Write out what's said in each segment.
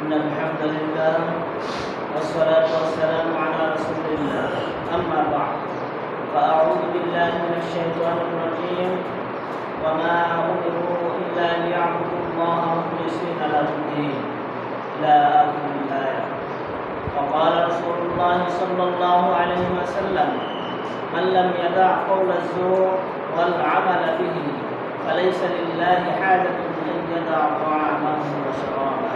إن الحمد لله والصلاة والسلام على رسول الله أما بعد فأعوذ بالله من الشيطان الرجيم وما أمروا إلا ليعبدوا الله مخلصين له الدين إلى آخر الآية. وقال رسول الله صلى الله عليه وسلم من لم يدع قول الزور والعمل به فليس لله حاجة أن يدع طعامه وشرابه.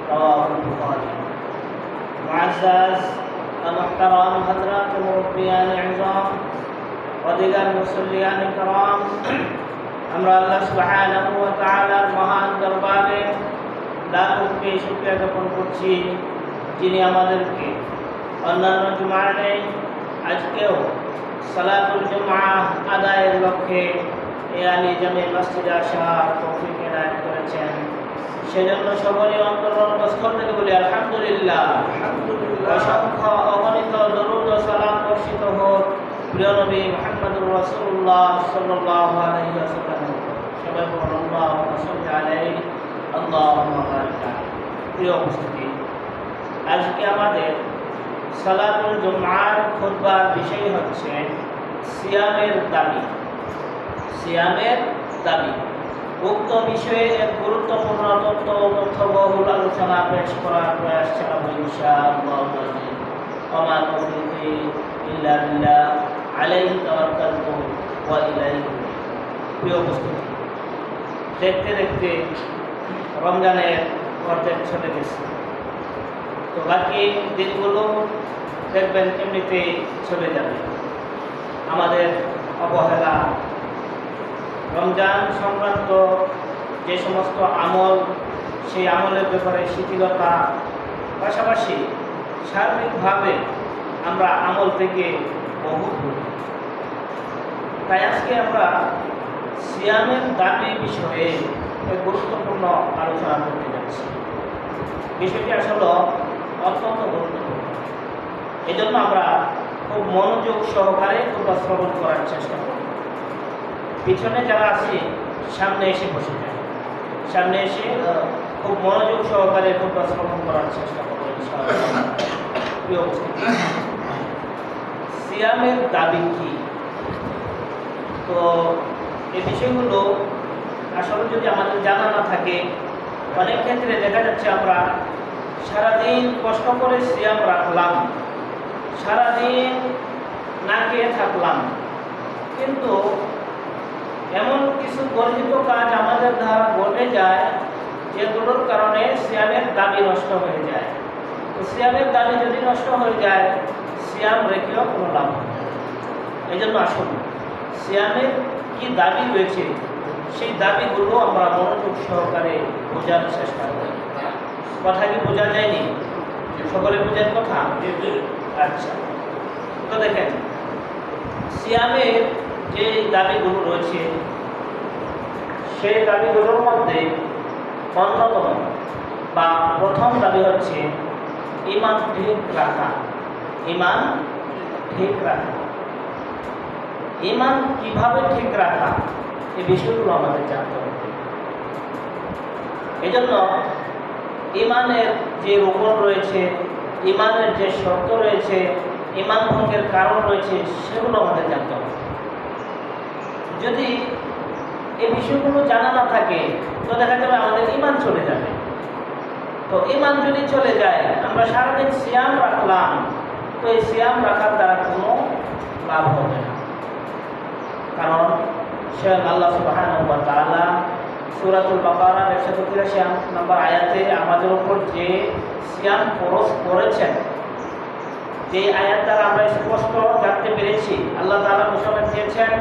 رواه البخاري. معزز المحترم حضرات মুরব্বিয়ান ইযাম ওয়াদিগার মুসল্লিয়ান کرام, আমরা আল্লাহ সুবহানাহু ওয়া তাআলার মহান দরবারে লাখ কোটি শুকরিয়া জ্ঞাপন করছি, যিনি আমাদেরকে অন্যান্য জুমার নেই আজকেও সালাতুল জুমআ আদায়ের লক্ষ্যে এই আলী জামে মসজিদে আসার তৌফিক এনায়েত করেছেন। সেজন্য সকলেই অন্তরস্থল থেকে বলি আলহামদুলিল্লাহ। অসংখ্য অগণিত দরুদ ও সালাম বর্ষিত হোক প্রিয় নবী মুহাম্মদুর রাসূলুল্লাহ সাল্লাল্লাহু আলাইহি ওয়াসাল্লাম। সবাই বলুন আল্লাহুম্মা সাল্লি আলাইহি আল্লাহুম্মা বারিক আলাইহি। প্রিয় উপস্থিতি, আজকে আমাদের সালাতুল জুমআর খুতবার বিষয় হচ্ছে সিয়ামের দাবি। সিয়ামের দাবি উক্ত বিষয়ে এক গুরুত্বপূর্ণ তথ্যবহুল আলোচনা পেশ করার প্রয়াস চালাবো ইনশাআল্লাহ। ওমা তাওফীকি ইল্লা বিল্লাহ আলাইহি তাওয়াক্কালতু ওয়া ইলাইহি। প্রিয় উপস্থিতি, দেখতে দেখতে রমজানের অর্ধেক চলে গেছে, তো বাকি দিনগুলো দেখবেন এমনিতে চলে যাবে। আমাদের অবহেলা, রমজান সংক্রান্ত যে সমস্ত আমল, সেই আমলের ব্যাপারে শিথিলতা, পাশাপাশি সার্বিকভাবে আমরা আমল থেকে বহু দূরে। তাই আজকে আমরা সিয়ামের দাবি বিষয়ে এক গুরুত্বপূর্ণ আলোচনা করতে যাচ্ছি। বিষয়টি আসলে অত্যন্ত গুরুত্বপূর্ণ, এই জন্য আমরা খুব মনোযোগ সহকারে খুব শ্রবণ করার চেষ্টা করব। পিছনে যারা আছে সামনে এসে বসে যায়, সামনে এসে খুব মনোযোগ সহকারে খুব শ্রবণ করার চেষ্টা করব ইনশাআল্লাহ। প্রিয় উপস্থিতি, সিয়ামের দাবি কি? তো এই বিষয়গুলো আসলে যদি আমাদের জানা না থাকে, অনেক ক্ষেত্রে দেখা যাচ্ছে আমরা সারাদিন কষ্ট করে সিয়াম রাখলাম, সারাদিন না খেয়ে থাকলাম, কিন্তু এমন কিছু গর্হিত কাজ আমাদের দ্বারা ঘটে যায় যেগুলোর কারণে সিয়ামের দাবি নষ্ট হয়ে যায়। তো সিয়ামের দাবি যদি নষ্ট হয়ে যায়, সিয়াম রেখেও কোনো লাভ হবে না। এই জন্য আসুন সিয়ামের কি দাবি রয়েছে সেই দাবিগুলো আমরা মনোযোগ সহকারে বোঝার চেষ্টা করি। কথা কি বোঝা যায়নি? সকলে বোঝার কথা? আচ্ছা, তো দেখেন সিয়ামের যে দাবিগুলো রয়েছে সেই দাবিগুলোর মধ্যে অন্যতম বা প্রথম দাবি হচ্ছে ঈমান ঠিক রাখা। ঈমান ঠিক রাখা। ঈমান কিভাবে ঠিক রাখা, এই বিষয়গুলো আমাদের জানতে হবে। এই জন্য ঈমানের যে রূপন রয়েছে, ঈমানের যে শর্ত রয়েছে, ঈমান ভঙ্গের কারণ রয়েছে, সেগুলো আমাদের জানতে হবে। যদি এই বিষয়গুলো জানা না থাকে তো দেখা যাবে আমাদের ঈমান চলে যাবে। তো ঈমান যদি চলে যায়, আমরা সারাদিন সিয়াম রাখলাম, তো এই সিয়াম রাখার দ্বারা কোনো লাভ হবে না। কারণ স্বয়ং আল্লাহ সুবহানাহু ওয়া তাআলা সূরাতুল বাকারার 183 নম্বর আয়াতে আমাদের উপর যে সিয়াম ফরজ করেছেন, যে আয়াত দ্বারা আমরা স্পষ্ট জানতে পেরেছি আল্লাহ তাআলা ঘোষণা দিয়েছেন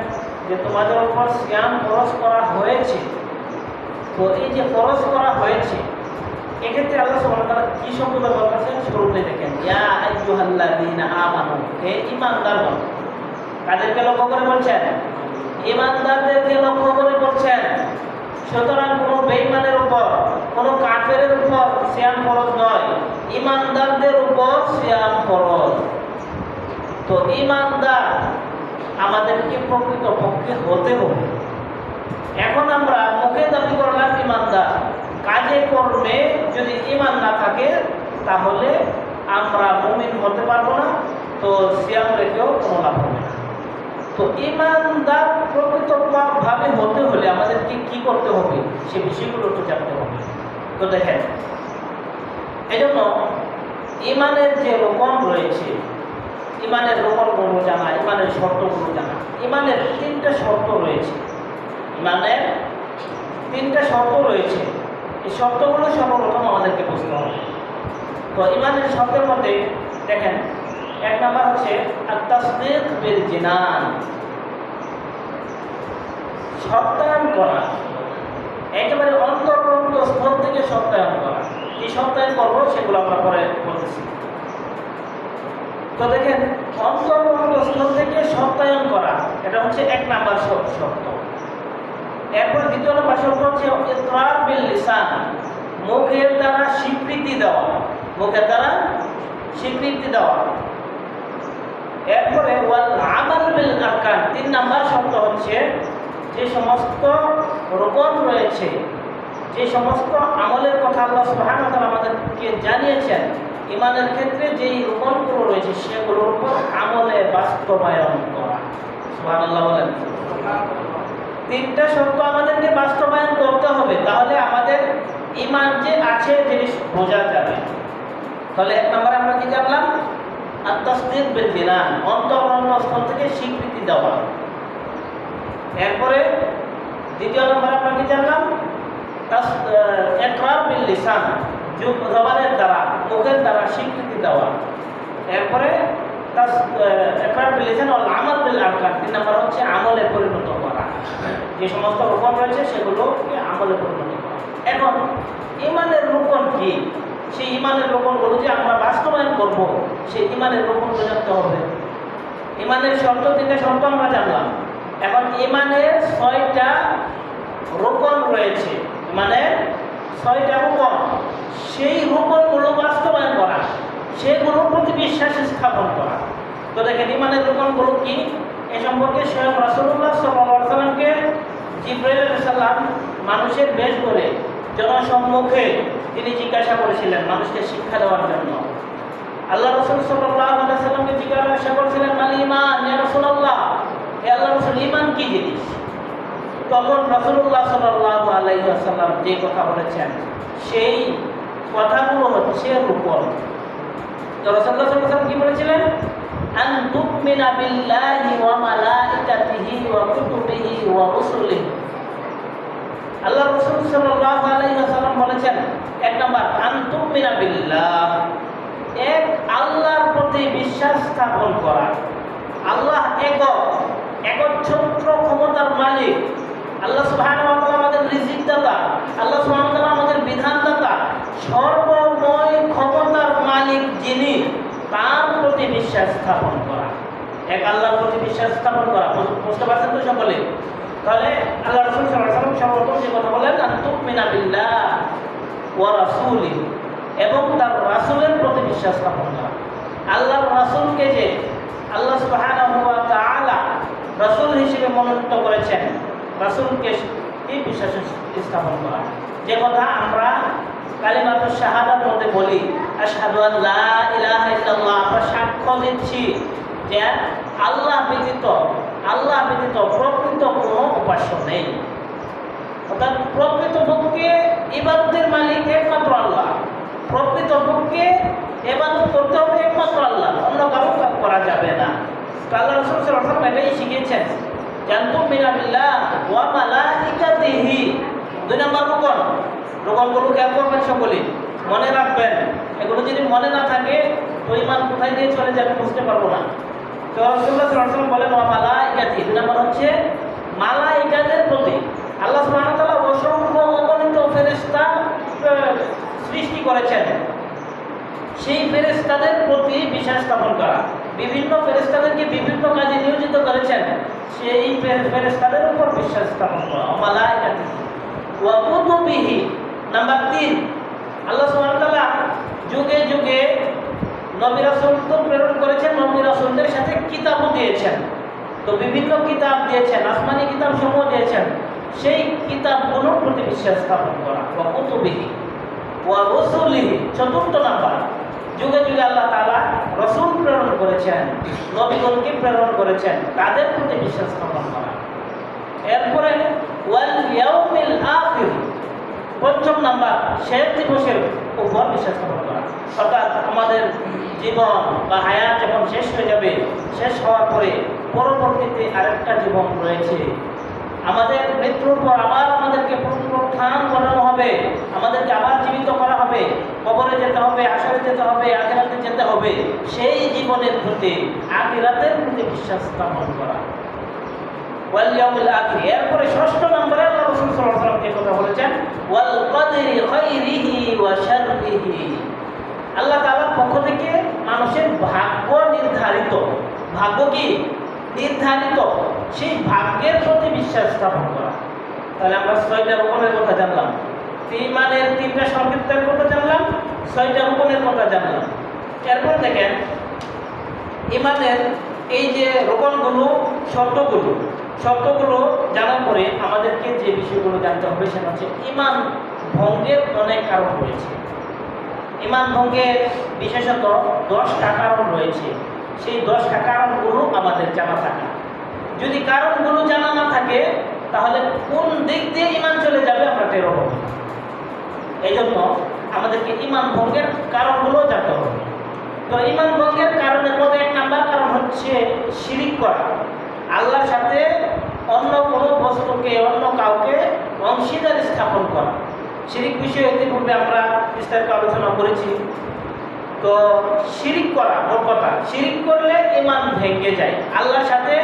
যে তোমাদের উপর সিয়াম ফরজ করা হয়েছে। তো এই যে ফরজ করা হয়েছে, এক্ষেত্রে আল্লাহ সুবহানাহু ওয়া তাআলা কি শব্দ ব্যবহার করেছেন শুরুতে দেখেন, ইয়া আইয়ুহাল্লাযীনা আমানু, হে ঈমানদারগণ। কাদেরকে লক্ষ্য করে বলছেন? ঈমানদারদেরকে লক্ষ্য করে বলছেন। সুতরাং কোনো বেঈমানের উপর, কোনো কাফেরের উপর সিয়াম ফরজ নয়, ঈমানদারদের উপর সিয়াম ফরজ। তো ঈমানদার আমাদেরকে প্রকৃতপক্ষে হতে হবে। এখন আমরা মুখে দাবি করলাম ঈমানদার, কাজে কর্মে যদি ঈমান না থাকে তাহলে আমরা মুমিন হতে পারবো না, তো সিয়াম রেখেও কোনো লাভ হবে না। তো ঈমানদার প্রকৃতভাবে হতে হলে আমাদেরকে কি করতে হবে সে বিষয়গুলো একটু জানতে হবে। তো দেখেন, এই জন্য ঈমানের যে রোকন রয়েছে, ঈমানের রোকনগুলো জানা, ঈমানের শর্তগুলো জানা। ঈমানের 3টা শর্ত রয়েছে, ঈমানের 3টা শর্ত রয়েছে। এই শর্তগুলো সর্বপ্রথম আমাদেরকে বুঝতে হবে। তো ঈমানের শর্তের মধ্যে দেখেন, 1 নাম্বার হচ্ছে আত-তাসদীক বিল জিনান, সত্যায়ন করা, একেবারে অন্তরস্থল থেকে সত্যায়ন করা। কি সত্যায়ন করবো সেগুলো আমরা পরে বলতেছি। তো দেখেন, অন্তরস্থল থেকে সত্যায়ন করা, এটা হচ্ছে 1 নাম্বার শর্ত। এরপর 2 নাম্বার শর্ত হচ্ছে ইকরার বিল লিসান, মুখের দ্বারা স্বীকৃতি দেওয়া, মুখের দ্বারা স্বীকৃতি দেওয়া। এরপরে ওয়াল আমাল বিল আরকান, 3 নাম্বার শর্ত হচ্ছে যে সমস্ত রোকন রয়েছে, যে সমস্ত আমলের কথা আল্লাহ সুবহানাহু ওয়া তাআলা আমাদেরকে জানিয়েছেন, ঈমানের ক্ষেত্রে যেই রোকনগুলো রয়েছে সেগুলোর উপর আমলে বাস্তবায়ন করা। সুবহানাল্লাহ বলেন। 3টা শর্ত আমাদেরকে বাস্তবায়ন করতে হবে, তাহলে আমাদের ঈমান যে আছে জিনিস বোঝা যাবে। তাহলে 1 নম্বরে আমরা কি জানলাম? আত-তাসদীক বিল জিনান, অন্তরস্থল থেকে স্বীকৃতি দেওয়া। এরপরে 2 নম্বরে আমরা কি জানলাম? ইকরার বিল লিসান, জবানের দ্বারা, মুখের দ্বারা স্বীকৃতি দেওয়া। এরপরে ইকরার বিল লিসান ওয়াল আমাল বিল আরকান, 3 নম্বর হচ্ছে আমলে পরিণত করা। যে সমস্ত রূপন রয়েছে সেগুলোকে আমলে পরিণত করা। এখন ঈমানের রূপন কি? সেই ঈমানের রূপনগুলো যে আমরা বাস্তবায়ন করব, সেই ঈমানের রূপনগুলো জানতে হবে। ঈমানের শর্ত 3টা শর্ত আমরা জানলাম। এখন ঈমানের 6টা রূপন রয়েছে, ঈমানের 6টা রূপন, সেই রূপনগুলো বাস্তবায়ন করা, সেগুলোর প্রতি বিশ্বাস স্থাপন করা। তো দেখেন, ঈমানের রূপনগুলো কি? এ সম্পর্কে স্বয়ং রাসূলুল্লাহ সাল্লাল্লাহু আলাইহি ওয়াসাল্লামকে জিবরাইল আলাইহিস সালাম মানুষের বেশ করে জনসম্মুখে তিনি জিজ্ঞাসা করেছিলেন মানুষকে শিক্ষা দেওয়ার জন্য। আল্লাহ রাসূল সাল্লাল্লাহু আলাইহি ওয়াসাল্লামকে জিজ্ঞাসা করেছিলেন, মাল ঈমান ইয়া রাসূলুল্লাহ, হে আল্লাহর রাসূল, ঈমান কি জিনিস? তখন রাসূলুল্লাহ সাল্লাল্লাহু আলাইহি ওয়াসাল্লাম যে কথা বলেছেন সেই কথাগুলো হচ্ছে রূপন। তো রাসূলুল্লাহ সাল্লাল্লাহু আলাইহি ওয়াসাল্লাম কি বলেছিলেন? আন তুমিনা বিল্লাহি ওয়া মালাইকাতিহি ওয়া কুতুবিহি ওয়া রুসুলিহি। আল্লাহ রাসূল সাল্লাল্লাহু আলাইহি ওয়াসাল্লাম বলেছেন, 1 নাম্বার আন তুমিনা বিল্লাহ, এক আল্লাহর প্রতি বিশ্বাস স্থাপন করা। আল্লাহ একচ্ছত্র ক্ষমতার মালিক। আল্লাহ সুবহানাহু ওয়া তাআলা আমাদের রিজিক দাতা, আল্লাহ সুবহানাহু ওয়া তাআলা আমাদের বিধানদাতা, সর্বময় ক্ষমতার মালিক যিনি, তার প্রতি বিশ্বাস স্থাপন করা। এক আল্লাহর প্রতি বিশ্বাস স্থাপন করা। বুঝতে পারছেন তো সকলে? তাহলে আল্লাহ রাসূল সাল্লাল্লাহু আলাইহি ওয়াসাল্লাম সর্বপ্রথম যে কথা বলেন, আন তুমিনা বিল্লাহ ওয়া রাসূলিহি, এবং তার রাসূলের প্রতি বিশ্বাস স্থাপন করা। আল্লাহর রাসূলকে যে আল্লাহ সুবহানাহু ওয়া তাআলা রাসূল হিসেবে মনোনীত করেছেন, রাসূলকে এই বিশ্বাস স্থাপন করা। যে কথা আমরা কালিমাতুশ শাহাদার মধ্যে বলি, আশহাদু আল লা ইলাহা ইল্লাল্লাহ, আমরা সাক্ষ্য দিচ্ছি যে আল্লাহ ব্যতীত প্রকৃত কোনো উপাস্য নেই। অর্থাৎ প্রকৃতপক্ষে ইবাদতের মালিক একমাত্র আল্লাহ, প্রকৃতপক্ষে ইবাদত করতে হবে একমাত্র আল্লাহ, অন্য কারো করা যাবে না। আল্লাহ রাসূল সাল্লাল্লাহু আলাইহি ওয়াসাল্লাম এটাই শিখিয়েছেন, জানতু বিল্লাহ ওয়া মালাইকাতিহি। 2 নম্বর রোকনগুলো খেয়াল করবেন, সকলে মনে রাখবেন। এগুলো যদি মনে না থাকে তো ঈমান কোথায় দিয়ে চলে যাবে বুঝতে পারবো না। তো রাসূলুল্লাহ সাল্লাল্লাহু আলাইহি ওয়াসাল্লাম বলেন ওয়া মালাইকাতিহি, 2 নম্বর হচ্ছে মালাইকাদের প্রতি। আল্লাহ সুবহানাহু ওয়া তাআলা অসংখ্য অগণিত ফেরেশতা সৃষ্টি করেছেন, সেই ফেরেশতাদের প্রতি বিশ্বাস স্থাপন করা। বিভিন্ন ফেরেশতাদেরকে বিভিন্ন কাজে নিয়োজিত করেছেন, সেই ফেরেশতাদের উপর বিশ্বাস স্থাপন করা। মালাইকাতিহি ওয়া কুতুবিহি, নাম্বার 3, আল্লাহ সুবহানাহু ওয়া তাআলা যুগে যুগে নবী রাসূল তো প্রেরণ করেছেন, নবী রাসূলদের সাথে কিতাবও দিয়েছেন। তো বিভিন্ন কিতাব দিয়েছেন, আসমানি কিতাব সমূহ দিয়েছেন, সেই কিতাবগুলোর প্রতি বিশ্বাস স্থাপন করা। ওয়া কুতুবিহি, ওয়া রসুলিহি, চতুর্থ নাম্বার, যুগে যুগে আল্লাহ তাআলা রসুল প্রেরণ করেছেন, নবীগণকে প্রেরণ করেছেন, তাদের প্রতি বিশ্বাস স্থাপন করা। এরপরে ওয়াল ইয়াউমিল আখির, পঞ্চম নাম্বার, শেষ দিবসের উপর বিশ্বাস স্থাপন করা। অর্থাৎ আমাদের জীবন বা হায়াত যখন শেষ হয়ে যাবে, শেষ হওয়ার পরে পরবর্তীতে আরেকটা জীবন রয়েছে। আমাদের মৃত্যুর পর আবার আমাদেরকে পুনরুত্থান করানো হবে, আমাদেরকে আবার জীবিত করা হবে, কবরে যেতে হবে, হাসরে যেতে হবে, আখিরাতে যেতে হবে। সেই জীবনের প্রতি, আখিরাতের প্রতি বিশ্বাস স্থাপন করা। ওয়াল ইয়াউমিল আখির, এরপরে ষষ্ঠ নম্বরে আল্লাহ রাসূল সাল্লাল্লাহু আলাইহি ওয়াসাল্লাম কথা বলেছেন ওয়াল কদরি খাইরিহি ওয়া শাররিহি। আল্লাহ তাআলার পক্ষ থেকে মানুষের ভাগ্য নির্ধারিত, ভাগ্য কি নির্ধারিত, সেই ভাগ্যের প্রতি বিশ্বাস স্থাপন করা। তাহলে আমরা 6টা রকমের কথা জানলাম, ঈমানের 3টা সংকেতের কথা জানলাম, 6টা রকমের কথা জানলাম। এরপর দেখেন ঈমানের এই যে রকমগুলো, শর্তগুলো জানার পরে আমাদেরকে যে বিষয়গুলো জানতে হবে সেটা হচ্ছে ঈমান ভঙ্গের অনেক কারণ রয়েছে। ঈমান ভঙ্গের বিশেষত 10টা কারণ রয়েছে। সেই 10টা কারণগুলো আমাদের জানা থাকা। যদি কারণগুলো জানা না থাকে তাহলে কোন দিক দিয়ে ঈমান চলে যাবে আমরা টের পাবো না। এই জন্য আমাদেরকে ঈমান ভঙ্গের কারণগুলো জানতে হবে। তো ঈমান ভঙ্গের কারণের মধ্যে 1 নাম্বার কারণ হচ্ছে শিরিক করা, আল্লাহর সাথে অন্য কোনো বস্তুকে, অন্য কাউকে অংশীদার স্থাপন করা। শিরিক বিষয়ে ইতিপূর্বে আমরা বিস্তারিত আলোচনা করেছি। তো শিরিক করা, মোট কথা শিরিক করলে ঈমান ভেঙে যায়। আল্লাহর সাথে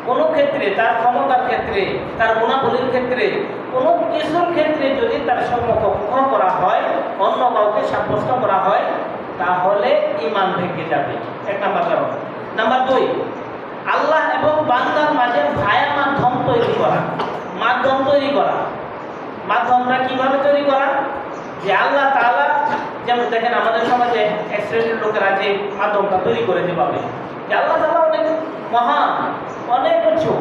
কোনো ক্ষেত্রে, তার ক্ষমতার ক্ষেত্রে, তার গুণাবলীর ক্ষেত্রে, কোনো কিছুর ক্ষেত্রে যদি তার সমকক্ষ করা হয়, অন্য কাউকে সাব্যস্ত করা হয়, তাহলে ঈমান ভেঙে যাবে। 1 নাম্বার কারণ। নাম্বার 2, আল্লাহ এবং বান্দার মাঝে ভায়া মাধ্যম তৈরি করা। মাধ্যমটা কিভাবে তৈরি করা? যে আল্লাহ তাআলা, যেমন দেখেন আমাদের সমাজে এক শ্রেণীর লোকেরা যে মাধ্যমটা তৈরি করে যেভাবে, যে আল্লাহ তাআলা অনেক মহান, অনেক উঁচু,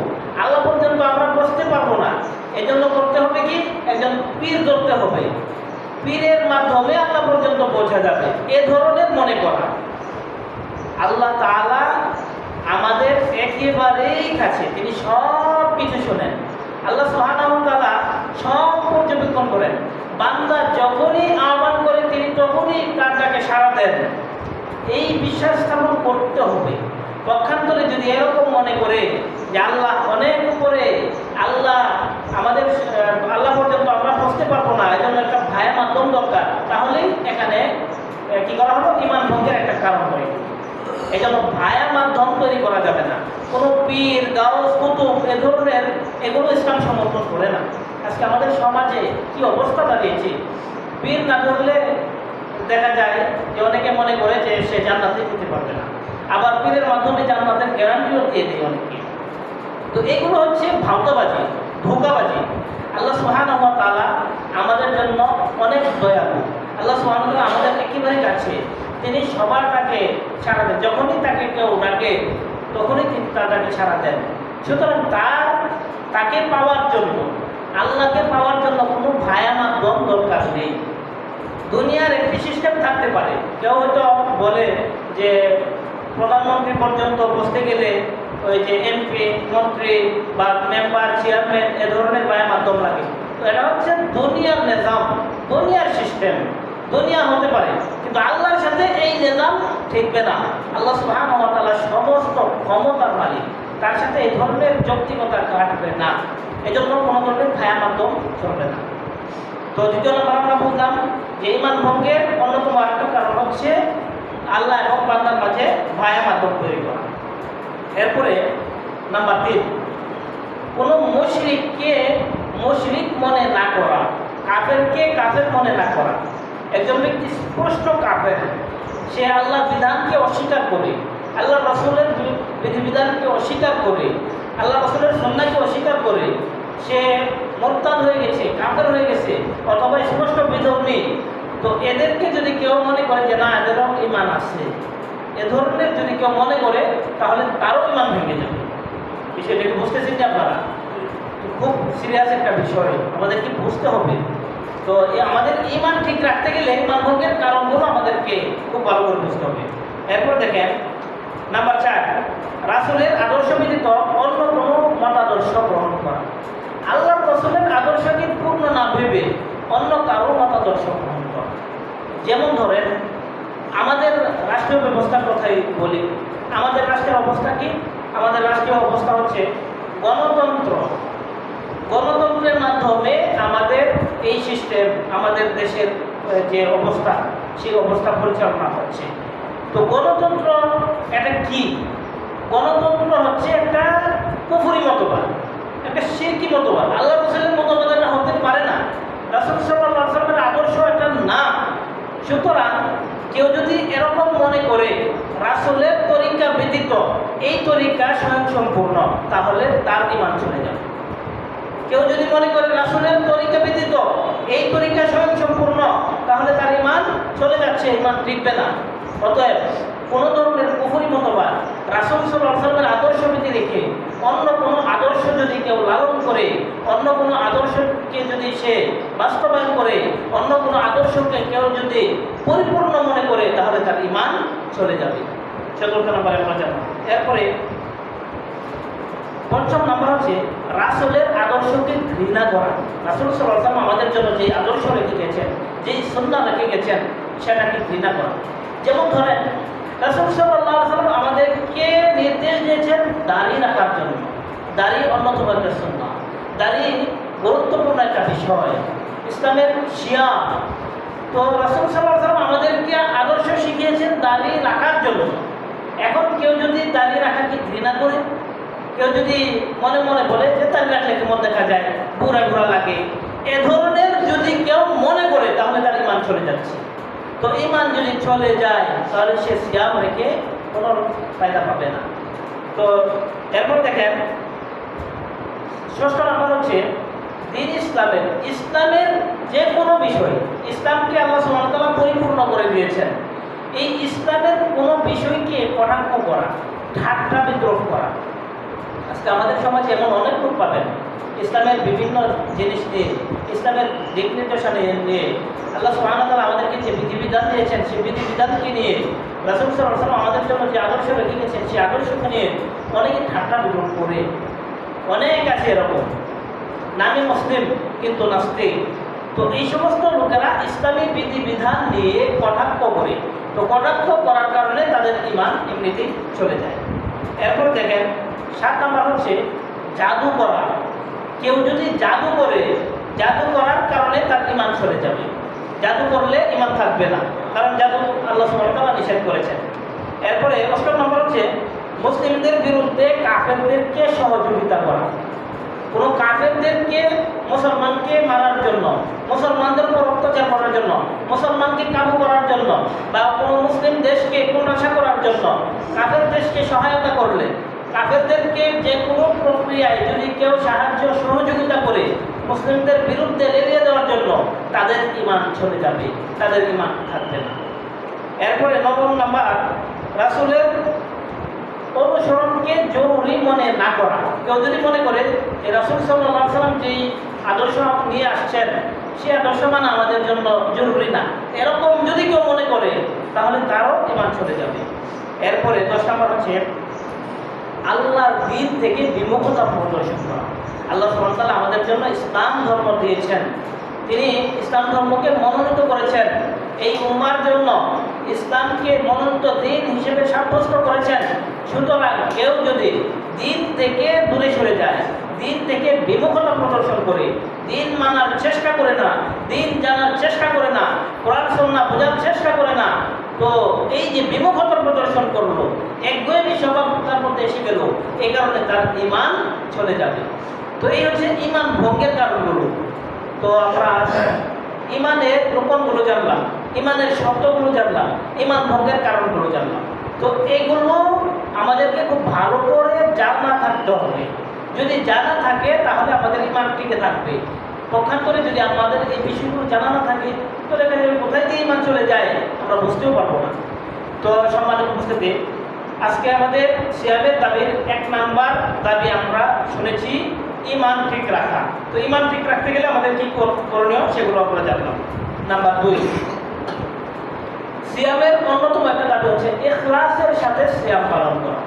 আল্লাহ পর্যন্ত আমরা বসতে পারবো না, এই জন্য করতে হবে কি, একজন পীর ধরতে হবে, পীরের মাধ্যমে আল্লাহ পর্যন্ত পৌঁছা যাবে, এ ধরনের মনে করা। আল্লাহ তাআলা আমাদের একেবারেই কাছে, তিনি সব কিছু শোনেন। আল্লাহ সুবহানাহু ওয়া তাআলা সব পর্যবেক্ষণ করেন। বান্দা যখনই আহ্বান করে তিনি তখনই তার ডাকে সাড়া দেন। এই বিশ্বাস স্থাপন করতে হবে। পক্ষান্তরে যদি এরকম মনে করে যে আল্লাহ অনেক উপরে, আল্লাহ আমাদের, আল্লাহ পর্যন্ত আমরা পৌঁছতে পারবো না, এই জন্য একটা ভায়া মাধ্যম দরকার, তাহলেই এখানে কি করা হলো, ঈমান ভঙ্গের একটা কারণ হয়। এই জন্য ভায়া মাধ্যম তৈরি করা যাবে না। কোনো পীর, গাউস, কুতুব এ ধরনের এগুলো ইসলাম সমর্থন করে না। আজকে আমাদের সমাজে কি অবস্থা দাঁড়িয়েছে, পীর না ধরলে দেখা যায় যে অনেকে মনে করে যে সে জান্নাতে যেতে পারবে না, আবার পীরের মাধ্যমে জান্নাতের গ্যারান্টিও দিয়ে দেয় অনেকে। তো এগুলো হচ্ছে ভাওতাবাজি, ধোঁকাবাজি। আল্লাহ সুবহানাহু ওয়া তাআলা আমাদের জন্য অনেক দয়ালু। আল্লাহ সুবহানাহু ওয়া তাআলা আমাদের একেবারে কাছে, তিনি সবার ডাকে সাড়া দেন। যখনই তাকে কেউ ডাকে তখনই তিনি তার ডাকে সাড়া দেন। সুতরাং তাকে পাওয়ার জন্য, আল্লাহকে পাওয়ার জন্য কোনো ভায়া মাধ্যম দরকার নেই। দুনিয়ার একটি সিস্টেম থাকতে পারে, কেউ হয়তো বলে যে প্রধানমন্ত্রী পর্যন্ত বসতে গেলে ওই যে এমপি, মন্ত্রী বা মেম্বার, চেয়ারম্যান এ ধরনের ভায়া মাধ্যম লাগে। তো এটা হচ্ছে দুনিয়ার নিজাম, দুনিয়ার সিস্টেম, দুনিয়া হতে পারে, কিন্তু আল্লাহর সাথে এই নিজাম ঠিকবে না। আল্লাহ সুবহানাহু ওয়া তাআলা সমস্ত ক্ষমতার মালিক, তার সাথে এই ধরনের যৌক্তিকতা কাটবে না। এই জন্য কোনো ধরনের ভায়া মাধ্যম চলবে না। তো দ্বিতীয় নম্বর আমরা বললাম যে ঈমান ভঙ্গের অন্যতম আরেকটা কারণ হচ্ছে আল্লাহ এবং বান্দার মাঝে ভায়া মাধ্যম তৈরি করা। এরপরে নাম্বার 3, কোনো মুশরিককে মুশরিক মনে না করা, কাফেরকে কাফের মনে না করা। একজন ব্যক্তি স্পষ্ট কাফের, সে আল্লাহর বিধানকে অস্বীকার করে, আল্লাহ রাসূলের বিধিবিধানকে অস্বীকার করে, আল্লাহ রাসূলের সুন্নাহকে অস্বীকার করে, সে মুরতাদ হয়ে গেছে, কাফের হয়ে গেছে, অথবা স্পষ্ট বিধর্মী। তো এদেরকে যদি কেউ মনে করে যে না এদেরও ঈমান আছে, এ ধরনের যদি কেউ মনে করে তাহলে তারও ঈমান ভেঙে যাবে। বিষয়টাকে বুঝতেছেন যে আপনারা? খুব সিরিয়াস একটা বিষয়, আমাদেরকে বুঝতে হবে তো আমাদের ইমান ঠিক রাখতে গেলে ইমান ভঙ্গের কারণগুলো আমাদেরকে খুব ভালো করে বুঝতে হবে। এরপর দেখেন নাম্বার 4, রাসূলের আদর্শ ব্যতীত অন্য কোনো মতাদর্শ গ্রহণ করা। আল্লাহর রাসূলের আদর্শকে পূর্ণ না ভেবে অন্য কারো মতাদর্শ গ্রহণ করা। যেমন ধরেন আমাদের রাষ্ট্রীয় ব্যবস্থার কথাই বলি। আমাদের রাষ্ট্রের অবস্থা কি? আমাদের রাষ্ট্রীয় অবস্থা হচ্ছে গণতন্ত্র। গণতন্ত্রের মাধ্যমে আমাদের এই সিস্টেম, আমাদের দেশের যে অবস্থা, সেই অবস্থা পরিচালনা হচ্ছে। তো গণতন্ত্র এটা কি? গণতন্ত্র হচ্ছে একটা কুফরি মতবাদ, একটা শিরকি মতবাদ। আল্লাহ রাসূলের মতবাদ এটা হতে পারে না। রাসূল সাল্লাল্লাহু আলাইহি ওয়াসাল্লামের আদর্শ এটা না। সুতরাং কেউ যদি এরকম মনে করে রাসূলের তরিকা ব্যতীত এই তরিকা স্বয়ংসম্পূর্ণ, তাহলে তার ঈমান চলে যাবে। কেউ যদি মনে করে রাসূলের তরিকা ব্যতীত এই তরিকা স্বয়ংসম্পূর্ণ, তাহলে তার ঈমান চলে যাচ্ছে, ঈমান টিকবে না। অতএব কোনো ধরনের কুফরি মতবাদ রাসূল সাল্লাল্লাহু আলাইহি ওয়াসাল্লামের আদর্শ ব্যতী রেখে অন্য কোনো আদর্শ যদি কেউ লালন করে, অন্য কোনো আদর্শকে যদি সে বাস্তবায়ন করে, অন্য কোনো আদর্শকে কেউ যদি পরিপূর্ণ মনে করে, তাহলে তার ঈমান চলে যাবে। 14 নম্বরে আমরা যাব। এরপরে 5 নম্বর হচ্ছে রাসূলের আদর্শকে ঘৃণা করা। রাসূল সাল্লাল্লাহু আলাইহি ওয়াসাল্লাম আমাদের জন্য যে আদর্শ রেখে গেছেন, যেই সুন্নাহ রেখে গেছেন, সেটাকে ঘৃণা করা। যেমন ধরেন রাসূল সাল্লাল্লাহু আলাইহি ওয়াসাল্লাম আমাদেরকে নির্দেশ দিয়েছেন দাড়ি রাখার জন্য। দাড়ি অন্যতম একটা সুন্নাহ। দাড়ি গুরুত্বপূর্ণ একটা বিষয়, ইসলামের শিয়ার। তো রাসূল সাল্লাল্লাহু আলাইহি ওয়াসাল্লাম আমাদেরকে আদর্শ শিখিয়েছেন দাড়ি রাখার জন্য। এখন কেউ যদি দাড়ি রাখাকে ঘৃণা করে, কেউ যদি মনে মনে বলে যে দাড়ি রাখলে কেমন দেখা যায়, বুড়া বুড়া লাগে, এ ধরনের যদি কেউ মনে করে, তাহলে তার ঈমান চলে যাচ্ছে। তো ঈমান যদি চলে যায়, তাহলে সে সিয়াম রেখে কোনো ফায়দা পাবে না। তো এরপর দেখেন 6 নম্বর হচ্ছে দ্বীন ইসলামের, ইসলামের যে কোনো বিষয়, ইসলামকে আল্লাহ সুবহানাহু ওয়া তাআলা পরিপূর্ণ করে দিয়েছেন। এই ইসলামের কোনো বিষয়কে কটাক্ষ করা, ঠাট্টা বিদ্রোহ করা। আজকে আমাদের সমাজে এমন অনেক লোক পাবেন ইসলামের বিভিন্ন জিনিস নিয়ে, ইসলামের দিক নির্দেশনা নিয়ে, আল্লাহ সুবহানাহু ওয়া তাআলা আমাদেরকে যে বিধিবিধান দিয়েছেন, সেই বিধিবিধানকে নিয়ে, রাসূল সাল্লাল্লাহু আলাইহি ওয়াসাল্লাম আমাদের জন্য যে আদর্শ রেখে গেছেন, সেই আদর্শকে নিয়ে অনেকে ঠাট্টা বিদ্রোহ করে। অনেক আছে এরকম, নামে মুসলিম কিন্তু নাস্তিক। তো এই সমস্ত লোকেরা ইসলামী বিধিবিধান নিয়ে কটাক্ষ করে। তো কটাক্ষ করার কারণে তাদের ঈমান এমনিতেই চলে যায়। এরপর দেখেন 7 নম্বর হচ্ছে জাদু করা। কেউ যদি জাদু করে, জাদু করার কারণে তার ঈমান চলে যাবে। জাদু করলে ঈমান থাকবে না, কারণ জাদু আল্লাহ সুবহানাহু ওয়া তাআলা নিষেধ করেছেন। এরপরে 8 নম্বর হচ্ছে মুসলিমদের বিরুদ্ধে কাফেরদেরকে সহযোগিতা করা। কোনো কাফেরদেরকে মুসলমানকে মারার জন্য, মুসলমানদের উপর অত্যাচার করার জন্য, মুসলমানকে কাবু করার জন্য, বা কোনো মুসলিম দেশকে কোণঠাসা করার জন্য কাফের দেশকে সহায়তা করলে, কাফেরদেরকে যে কোনো প্রক্রিয়ায় যদি কেউ সাহায্য সহযোগিতা করে মুসলিমদের বিরুদ্ধে লেলিয়ে দেওয়ার জন্য, তাদের ঈমান চলে যাবে, তাদের ঈমান থাকবে না। এরপরে 9 নম্বর রাসূলের অনুসরণকে জরুরি মনে না করা। কেউ যদি মনে করে যে রাসূল সাল্লাল্লাহু আলাইহি ওয়াসাল্লাম যেই আদর্শ নিয়ে আসছেন, সেই আদর্শ মানা আমাদের জন্য জরুরি না, এরকম যদি কেউ মনে করে, তাহলে তারও ঈমান চলে যাবে। এরপরে 10 নম্বর হচ্ছে আল্লাহর দ্বীন থেকে বিমুখতা প্রদর্শন করা। আল্লাহ সুবহানাহু ওয়া তাআলা আমাদের জন্য ইসলাম ধর্ম দিয়েছেন। তিনি ইসলাম ধর্মকে মনোনীত করেছেন এই উম্মার জন্য, ইসলামকে মনোনীত দ্বীন হিসেবে সাব্যস্ত করেছেন। সুতরাং কেউ যদি দ্বীন থেকে দূরে সরে যায়, দ্বীন থেকে বিমুখতা প্রদর্শন করে, দ্বীন মানার চেষ্টা করে না, দ্বীন জানার চেষ্টা করে না, কোরআন সুন্নাহ বোঝার চেষ্টা করে না, তো এই যে বিমুখতা প্রদর্শন করলো, একগুঁয়েমি স্বভাব তার মধ্যে এসে গেল, এই কারণে তার ঈমান চলে যাবে। তো এই হচ্ছে ঈমান ভঙ্গের কারণগুলো। তো আমরা ঈমানের রোপণগুলো জানলাম, ঈমানের শর্তগুলো জানলাম, ঈমান ভঙ্গের কারণগুলো জানলাম। তো এগুলো আমাদেরকে খুব ভালো করে জানা থাকতে হবে। যদি জানা থাকে তাহলে আমাদের ঈমান টিকে থাকবে। পক্ষান্তরে যদি আমাদের এই বিষয়গুলো জানা না থাকে, তো দেখা যাবে কোথায় দিয়ে ঈমান চলে যায় আমরা বুঝতেও পারবো না। তো সম্মানিত উপস্থিতি, আজকে আমাদের সিয়ামের দাবির 1 নাম্বার দাবি আমরা শুনেছি ঈমান ঠিক রাখা। তো ঈমান ঠিক রাখতে গেলে আমাদের কি করণীয় সেগুলো আমরা জানলাম। নাম্বার 2, সিয়ামের অন্যতম একটা দাবি হচ্ছে ইখলাসের সাথে সিয়াম পালন করা।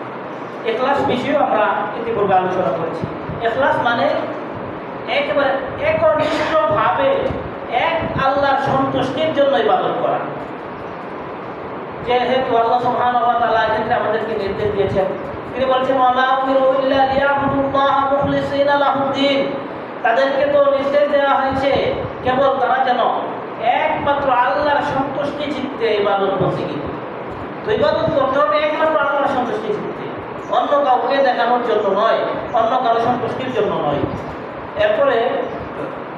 ইখলাস বিষয়েও আমরা ইতিপূর্বে আলোচনা করেছি। ইখলাস মানে একেবারে একনিষ্ঠভাবে এক আল্লাহর সন্তুষ্টির জন্য ইবাদত করা। যেহেতু আল্লাহ সুবহানাহু ওয়া তাআলা এক্ষেত্রে আমাদেরকে নির্দেশ দিয়েছেন, তিনি বলছেন ওয়ামা উমিরু ইল্লা লিয়াবুদুল্লাহা মুখলিসিনা লাহুদ্দিন। তাদেরকে তো নির্দেশ দেওয়া হয়েছে কেবল তারা যেন একমাত্র আল্লাহর সন্তুষ্টি চিত্তে ইবাদত করতে। তো ইবাদত করতে হবে একমাত্র আল্লাহর সন্তুষ্টি চিত্তে, অন্য কাউকে দেখানোর জন্য নয়, অন্য কারো সন্তুষ্টির জন্য নয়। এরপরে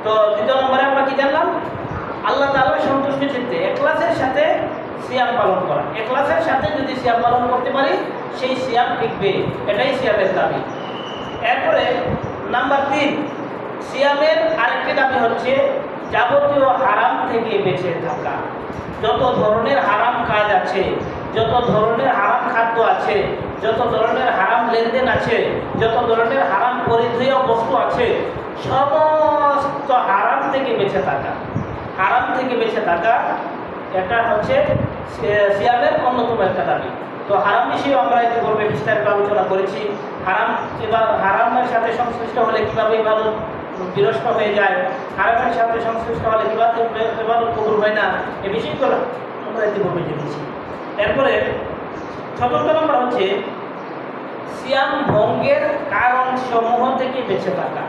তো দ্বিতীয় নম্বরে আমরা কি জানলাম? আল্লাহ তাআলার সন্তুষ্টি চিত্তে ইখলাসের সাথে সিয়াম পালন করা। ইখলাসের সাথে যদি সিয়াম পালন করতে পারি সেই সিয়াম টিকবে, এটাই সিয়ামের দাবি। এরপরে নাম্বার 3, সিয়ামের আরেকটি দাবি হচ্ছে যাবতীয় হারাম থেকে বেঁচে থাকা। যত ধরনের হারাম কাজ আছে, যত ধরনের হারাম খাদ্য আছে, যত ধরনের হারাম লেনদেন আছে, যত ধরনের হারাম পরিধেয় বস্তু আছে, সমস্ত হারাম থেকে বেঁচে থাকা। হারাম থেকে বেঁচে থাকা এটা হচ্ছে সিয়ামের অন্যতম একটা দাবি। তো হারাম বিষয়ে আমরা ইতিপূর্বে বিস্তারিত আলোচনা করেছি। হারামের সাথে সংশ্লিষ্ট হলে কীভাবে ইবাদত বিনষ্ট হয়ে যায়, হারামের সাথে সংশ্লিষ্ট হলে কীভাবে ইবাদত কবুল হয় না, এই বিষয়গুলো আমরা ইতিপূর্বে জেনেছি। এরপরে 4 নম্বর হচ্ছে সিয়াম ভঙ্গের কারণ সমূহ থেকে বেঁচে থাকা।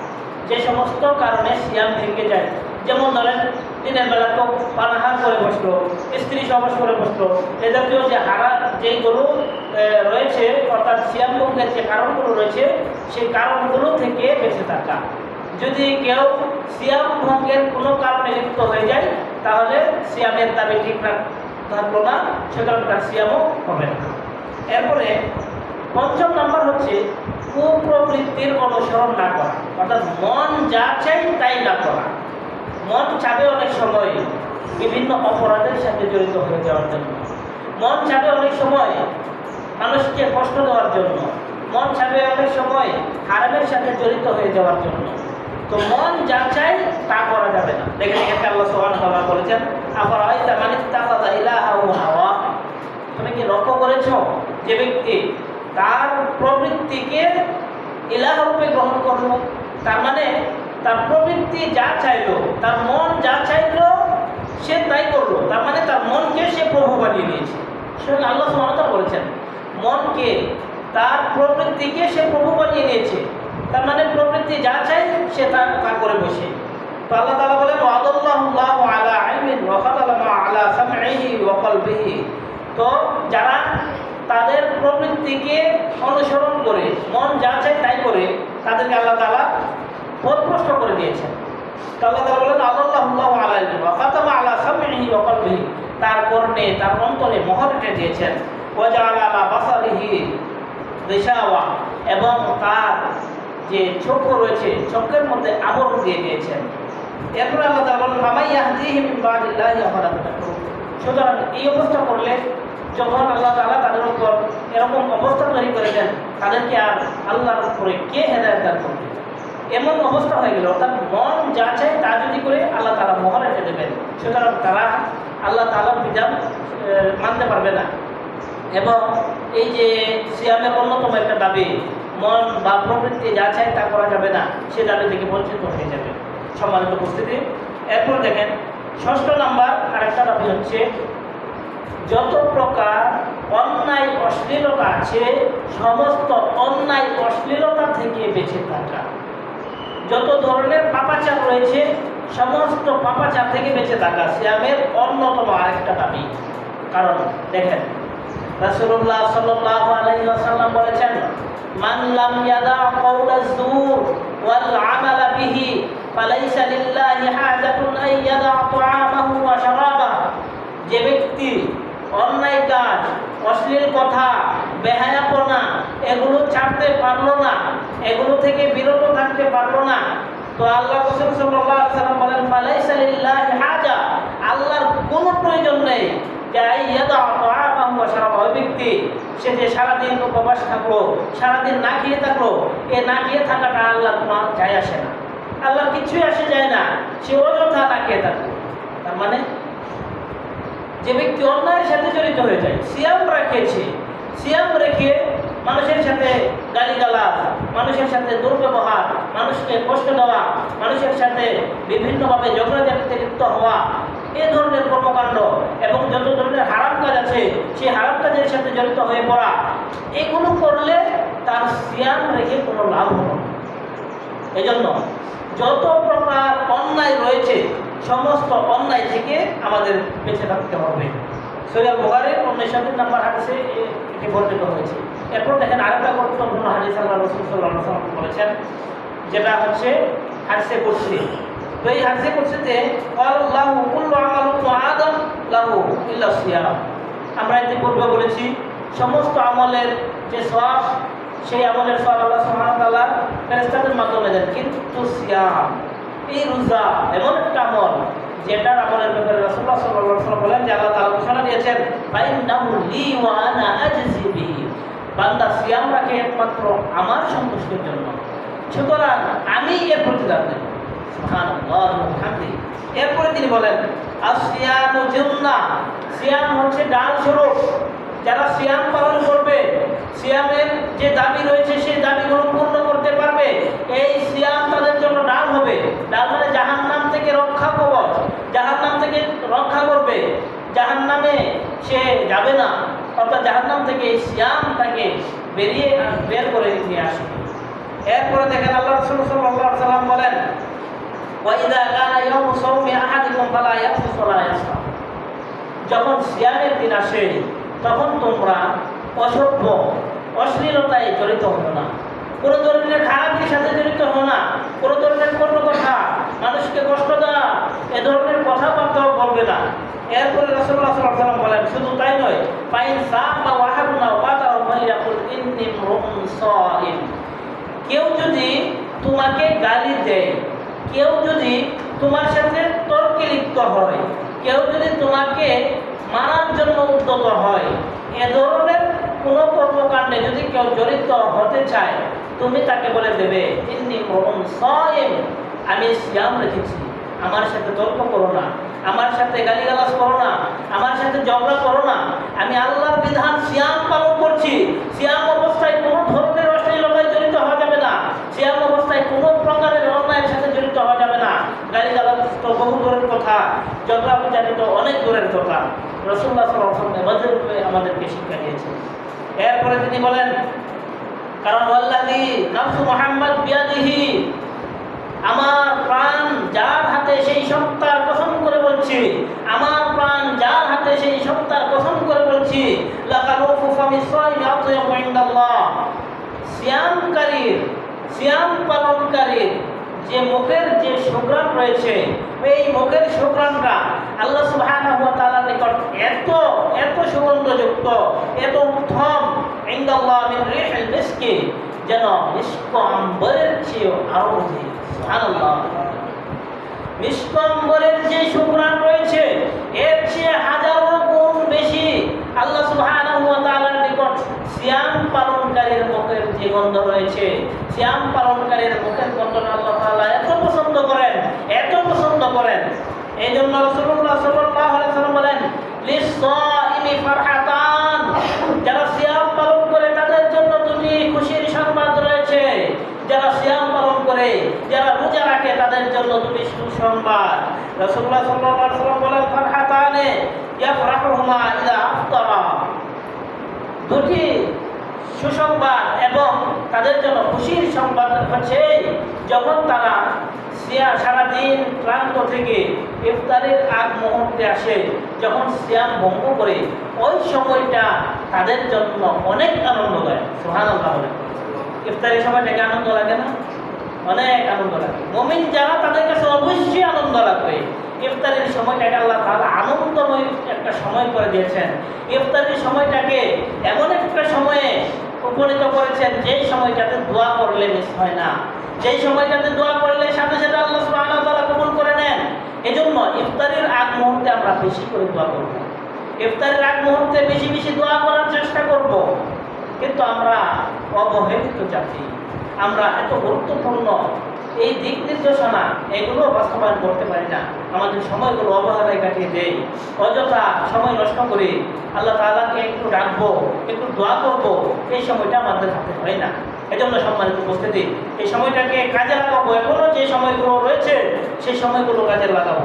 যে সমস্ত কারণে সিয়াম ভেঙে যায়, যেমন ধরেন দিনের বেলা তো পানাহার করে বসলো, স্ত্রী সহবাস করে বসলো, এ জাতীয় যে যেইগুলো রয়েছে অর্থাৎ সিয়াম ভঙ্গের যে কারণগুলো রয়েছে সেই কারণগুলো থেকে বেঁচে থাকা। যদি কেউ সিয়াম ভঙ্গের কোনো কারণে লিপ্ত হয়ে যায় তাহলে সিয়ামের দাবি ঠিক থাকলো না, সুতরাং তার সিয়ামও হবে না। এরপরে 5 নম্বর হচ্ছে কুপ্রবৃত্তির অনুসরণ না করা, অর্থাৎ মন যা চাই তাই না করা। মন চাবে অনেক সময় বিভিন্ন অপরাধের সাথে জড়িত হয়ে যাওয়ার জন্য, মন চাবে অনেক সময় মানুষকে কষ্ট দেওয়ার জন্য, মন চাবে অনেক সময় হারামের সাথে জড়িত হয়ে যাওয়ার জন্য। তো মন যা চাই তা করা যাবে না। দেখেন এখানে আল্লাহ সুবহানাহু ওয়া তাআলা বলেছেন আফারাআইতা মান ইত্তাখাযা ইলাহাহু হাওয়া। তুমি কি লক্ষ্য করেছো যে ব্যক্তি তার প্রবৃত্তিকে ইলাহ রূপে গ্রহণ করলো, তার মানে তার প্রবৃত্তি যা চাইলো, তার মন যা চাইলো সে তাই করলো, তার মানে তার মনকে সে প্রভু বানিয়ে নিয়েছে। সেখানে আল্লাহ সুবহানাহু ওয়া তাআলা বলেছেন মনকে, তার প্রবৃত্তিকে সে প্রভু বানিয়ে নিয়েছে, তার মানে প্রবৃত্তি যা চাই সে তা করে বসে। তো আল্লাহ তাআলা বলেন ওয়াদাল্লাহু আলা ইলমিন ওয়া ফাতালামা আলা সামঈহি ওয়া কলবিহি। তো যারা তাদের প্রবৃত্তিকে অনুসরণ করে মন যা চায় তাই করে তাদেরকে আল্লাহ তাআলা পথভ্রষ্ট করে দিয়েছেন। তো আল্লাহ তাআলা বলেন আল্লাহু আলা ইলমিন ওয়া ফাতামা আলা সামঈহি ওয়া কলবিহি, তার কর্ণে তার অন্তরে মোহর এঁটে দিয়েছেন। ওয়া জাআলা আলা বাসারিহি গিশাওয়া, এবং তার যে চক্ষু রয়েছে চক্ষের মধ্যে আবরণ দিয়ে দিয়েছেন। এরপরে আল্লাহ তাআলা বলেন মাম ইয়াহদিহি মিন বাদিল্লাহি আফালা তাতাকুন। সুতরাং এই অবস্থা করলে যখন আল্লাহ তাআলা তাদের উপর এরকম অবস্থা তৈরি করে দেন তাদেরকে আর আল্লাহর উপরে কে হেদায়েত দান করবে? এমন অবস্থা হয়ে গেল, অর্থাৎ মন যা চায় তা যদি করে আল্লাহ তাআলা মোহর এঁটে দেবেন, সুতরাং তারা আল্লাহ তাআলার বিধান মানতে পারবে না। এবং এই যে সিয়ামের অন্যতম একটা দাবি, মন বা প্রবৃত্তি যা চায় তা করা যাবে না, সে দাবি থেকে বঞ্চিত হয়ে যাবে। সম্মানিত উপস্থিতি, এরপর দেখেন 6 নম্বর আরেকটা দাবি হচ্ছে যত প্রকার অন্যায় অশ্লীলতা আছে সমস্ত অন্যায় অশ্লীলতা থেকে বেঁচে থাকা। যত ধরনের পাপাচার রয়েছে সমস্ত পাপাচার থেকে বেঁচে থাকা সিয়ামের অন্যতম আরেকটা দাবি। কারণ দেখেন রাসূলুল্লাহ সাল্লাল্লাহু আলাইহি ওয়াসাল্লাম বলেছেন মান লাম ইয়াদা কাওলাজ যুর ওয়াল আমালা বিহি ফালাইসা লিল্লাহি হাজাতুন আন ইয়াদা তাআমাহু ওয়া শারাবাহু। যে ব্যক্তি অন্যায় কাজ, অশ্লীল কথা, বেহায়াপনা এগুলো ছাড়তে পারলো না, এগুলো থেকে বিরত থাকতে পারলো না, তো আল্লাহ রাসূল সাল্লাল্লাহু আলাইহি ওয়াসাল্লাম বলেন ফালাইসা লিল্লাহি হাজা, আল্লাহর কোনো প্রয়োজন নেই যে ইয়াদা তাআমাহু ওয়া শারাবাহু, ওই ব্যক্তি সে যে সারাদিন উপবাস থাকলো, সারাদিন না খেয়ে থাকলো, এ না খেয়ে থাকাটা আল্লাহ তোমার যায় আসে না, আল্লাহর কিছুই আসে যায় না, সে অযথা না খেয়ে থাকলো। তার মানে যে ব্যক্তি অন্যায়ের সাথে জড়িত হয়ে যায়, সিয়াম রাখেছে, সিয়াম রেখে মানুষের সাথে গালিগালাজ, মানুষের সাথে দুর্ব্যবহার, মানুষকে কষ্ট দেওয়া, মানুষের সাথে বিভিন্নভাবে ঝগড়াঝাটিতে লিপ্ত হওয়া, এ ধরনের কর্মকাণ্ড এবং যত ধরনের হারাম কাজ আছে সেই হারাম কাজের সাথে জড়িত হয়ে পড়া, এগুলো করলে তার সিয়াম রেখে কোনো লাভ হবে না। এজন্য যত প্রকার অন্যায় রয়েছে সমস্ত অন্যায় থেকে আমাদের বেঁচে থাকতে হবে। সহিহ বুখারীর 69 নম্বর হাদিসে এটি বর্ণিত হয়েছে। এরপর দেখেন আরেকটা গুরুত্বপূর্ণ হাদিস আল্লাহ রাসূল সাল্লাল্লাহু আলাইহি ওয়াসাল্লাম বলেছেন, যেটা হচ্ছে হাদিসে কুদসি। তো এই হাদিসে কুদসিতে আল্লাহু কুল্লু আমালু আদম লাহু ইল্লা সিয়াম। আমরা ইতিপূর্বে বলেছি সমস্ত আমলের যে সওয়াব, সেই আমলের সওয়াব আল্লাহ সুবহানাহু ওয়া তাআলা ফেরেশতাদের মাধ্যমে দেন, কিন্তু সিয়াম, এই রোজা এমন একটা আমল যেটার আমলের ব্যাপারে রাসূলুল্লাহ সাল্লাল্লাহু আলাইহি ওয়াসাল্লাম বলেন যে আল্লাহ তাআলা ঘোষণা দিয়েছেন ফাইন্নাহু লি ওয়া আনা আজজি বিহি, বান্দা সিয়াম রাখে একমাত্র আমার সন্তুষ্টির জন্য, সুতরাং আমি এর প্রতিদান দেব। সুবহানাল্লাহ ওয়া বিহামদিহি। এরপরে তিনি বলেন আসিয়ামু জান্নাহ, সিয়াম হচ্ছে ডাল স্বরূপ। যারা সিয়াম পালন করবে, সিয়ামের যে দাবি রয়েছে সেই দাবিগুলো পূর্ণ করতে পারবে, এই সিয়াম তাদের জন্য ডাল হবে। ডাল মানে জাহান্নাম থেকে রক্ষা কবচ, জাহান্নাম থেকে রক্ষা করবে, জাহান্নামে সে যাবে না, অর্থাৎ জাহান্নাম থেকে এই সিয়াম তাকে বের করে নিয়ে আসবে। এরপরে দেখেন আল্লাহ রাসূল সাল্লাল্লাহু আলাইহি ওয়াসাল্লাম বলেন ওয়া ইযা কানা ইয়াউমু সাওমি আহাদিকুম ফালা ইয়াফসুস ওয়া লা ইয়াসফাহ, যখন সিয়ামের দিন আসে তখন তোমরা অসভ্য, অশ্লীলতায় জড়িত হও না, কোনো ধরনের খারাপের সাথে জড়িত হও না, কোনো ধরনের কটু কথা, মানুষকে কষ্ট দেওয়া, এ ধরনের কথাবার্তাও বলবে না। এরপরে রাসূলুল্লাহ সাল্লাল্লাহু আলাইহি ওয়াসাল্লাম বলেন শুধু তাই নয়, ফাইন সাবা ওয়াহাবনা ওয়াতাও ফালিয়াকুল ইন্নী মুরউন সাইম, কেউ যদি তোমাকে গালি দেয়, কেউ যদি তোমার সাথে তর্কে লিপ্ত হয়, কেউ যদি তোমাকে মারার জন্য উদ্যত হয়, এ ধরনের কোনো কর্মকাণ্ডে যদি কেউ জড়িত হতে চায়, তুমি তাকে বলে দেবে ইন্নী মুরউন সাইম, আমি সিয়াম রেখেছি, আমার সাথে তর্ক করো না, আমার সাথে গালিগালাজ করো না, আমার সাথে ঝগড়া করো না, আমি আল্লাহর বিধান সিয়াম পালন করছি। সিয়াম অবস্থায় কোনো ধরনের অশ্লীলতায় জড়িত হওয়া যাবে না, সিয়াম অবস্থায় কোনো প্রকারের অন্যায়ের সাথে জড়িত হওয়া যাবে না। গালিগালাজ তো বহু দূরের কথা, ঝগড়া বিচারিত তো অনেক দূরের কথা। রাসূলুল্লাহ সাল্লাল্লাহু আলাইহি ওয়াসাল্লাম এবাদতের রূপে আমাদেরকে শিক্ষা দিয়েছেন। এরপরে তিনি বলেন কারণ ওয়াল্লাযী নাফসু মুহাম্মদ বিয়াদিহি, আমার প্রাণ যার হাতে সেই সত্তার কসম করে বলছি, আমার প্রাণ যার হাতে সেই সত্তার কসম করে বলছি, লাকালুফু ফামিস সাইমি আতয়াবু ইনদাল্লাহ, সিয়ামকারীর, সিয়াম পালনকারীর যে মুখের যে সুঘ্রাণ রয়েছে, এই মুখের সুঘ্রাণটা আল্লাহ সুবহানাহু ওয়া তাআলার নিকট এত এত সুগন্ধযুক্ত, এত উত্তম, ইনদাল্লাহ মিন রিহিল মিসকি, যেন মিস্ক আম্বরের চেয়েও আরো অধিক। সুবহানাল্লাহ, মিস্ক আম্বরের যে সুঘ্রাণ রয়েছে এর চেয়ে হাজারো গুণ বেশি আল্লাহ সুবহানাহু ওয়া তাআলার নিকট সিয়াম পালনকারীর মুখের যে গন্ধ রয়েছে, সিয়াম পালনকারীর মুখের গন্ধটা আল্লাহ তাআলা এত পছন্দ করেন, এত পছন্দ করেন। এই জন্য রাসূলুল্লাহ সাল্লাল্লাহু আলাইহি ওয়াসাল্লাম বলেন লিস-সাইমি ফারহাতান, যারা সিয়াম পালন করে তাদের জন্য দুটি খুশির সংবাদ রয়েছে, যারা সিয়াম পালন করে, যারা রোজা রাখে তাদের জন্য দুটি সুসংবাদ। রাসূলুল্লাহ সাল্লাল্লাহু আলাইহি ওয়াসাল্লাম বলেন ফারহাতানে ইয়াফরাহুমা ইযা আফতারা, দুটি সুসংবাদ এবং তাদের জন্য খুশির সংবাদ হচ্ছে যখন তারা সারাদিন ক্লান্ত থেকে ইফতারের আগ মুহূর্তে আসে, যখন সিয়াম ভঙ্গ করে, ওই সময়টা তাদের জন্য অনেক আনন্দ দেয়। সুবহানাল্লাহ, ইফতারের সময়টাকে আনন্দ লাগে না? অনেক আনন্দ লাগে। মুমিন যারা তাদের কাছে অবশ্যই আনন্দ লাগবে। ইফতারের সময়টাকে আল্লাহ তাআলা আনন্দময় একটা সময় করে দিয়েছেন। ইফতারের সময়টাকে এমন একটা সময়ে উপনীত করেছেন যেই সময়টাতে দোয়া করলে মিস হয় না, যেই সময়টাতে দোয়া করলে সাথে সাথে আল্লাহ সুবহানাহু ওয়া তাআলা কবুল করে নেন। এজন্য ইফতারের আগ মুহূর্তে আমরা বেশি করে দোয়া করব। ইফতারের আগ মুহূর্তে বেশি বেশি দোয়া করার চেষ্টা করব, কিন্তু আমরা অবহেলিত জাতি। আমরা এত গুরুত্বপূর্ণ এই দিক নির্দেশনা এগুলো বাস্তবায়ন করতে পারি না। আমাদের সময়গুলো অবহেলায় কাটিয়ে দেই, অযথা সময় নষ্ট করি। আল্লাহ তাআলাকে একটু ডাকবো, একটু দোয়া করবো, এই সময়টা আমাদের হাতে হয় না। এজন্য সম্মানিত উপস্থিতি, এই সময়টাকে কাজে লাগাবো। এখনো যে সময়গুলো রয়েছে সেই সময়গুলো কাজে লাগাবো।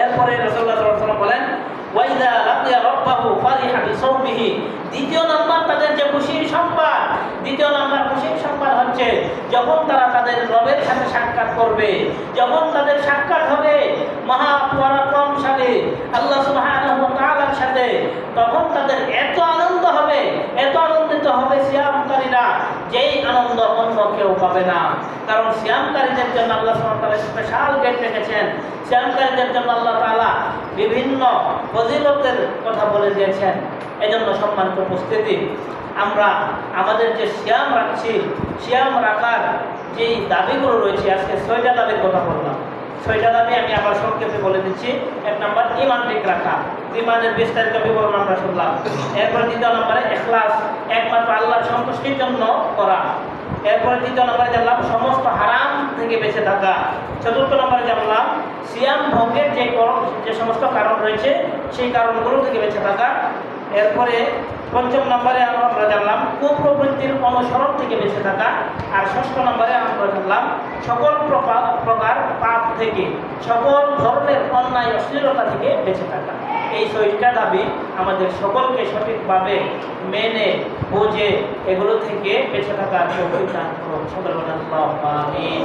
এরপরে রাসূলুল্লাহ সাল্লাল্লাহু আলাইহি ওয়াসাল্লাম বলেন, ওয়াইদা লাকিয়া রাব্বাহু ফারিহা বিসাওমিহি। দ্বিতীয় নাম্বার তাদের যে খুশির সংবাদ, দ্বিতীয় নাম্বার খুশির সংবাদ হচ্ছে যখন তারা তাদের রবের সাথে সাক্ষাৎ করবে, যখন তাদের সাক্ষাৎ হবে মহাপরাক্রমশালী আল্লাহ সুবহানাহু ওয়া তাআলার সাথে, তখন তাদের এত আনন্দ হবে, এত আনন্দিত হবে সিয়ামকারীরা, যেই আনন্দ অন্য কেউ পাবে না। কারণ সিয়ামকারীদের জন্য আল্লাহ সুবহানাহু ওয়া তাআলা স্পেশাল গেট রেখেছেন। সিয়ামকারীদের জন্য আল্লাহ তাআলা বিভিন্ন ফজিলতের কথা বলে দিয়েছেন। এজন্য সম্মানিত উপস্থিতি, আমরা আমাদের যে সিয়াম রাখছি, সিয়াম রাখার যেই দাবিগুলো রয়েছে, আজকে 6টা দাবির কথা বললাম। 6টা দাবি আমি আবার সংক্ষেপে বলে দিচ্ছি। 1 নম্বর ঈমান ঠিক রাখা, ঈমানের বিস্তারিত বিবরণ আমরা শুনলাম। এরপর 2 নম্বরে ইখলাস, একমাত্র আল্লাহর সন্তুষ্টির জন্য করা। এরপরে 3 নম্বরে জানলাম সমস্ত হারাম থেকে বেঁচে থাকা। 4 নম্বরে জানলাম সিয়াম ভঙ্গের যে সমস্ত কারণ রয়েছে সেই কারণগুলো থেকে বেঁচে থাকা। এরপরে 5 নম্বরে আমরা জানলাম কুপ্রবৃত্তির অনুসরণ থেকে বেঁচে থাকা। আর 6 নম্বরে আমরা জানলাম সকল প্রকার পাপ থেকে, সকল ধরনের অন্যায় অশ্লীলতা থেকে বেঁচে থাকা। এই 6টা দাবি আমাদের সকলকে সঠিকভাবে মেনে বুঝে এগুলো থেকে বেঁচে থাকার তৌফিক দান করুন। সকল আল্লাহ আমিন।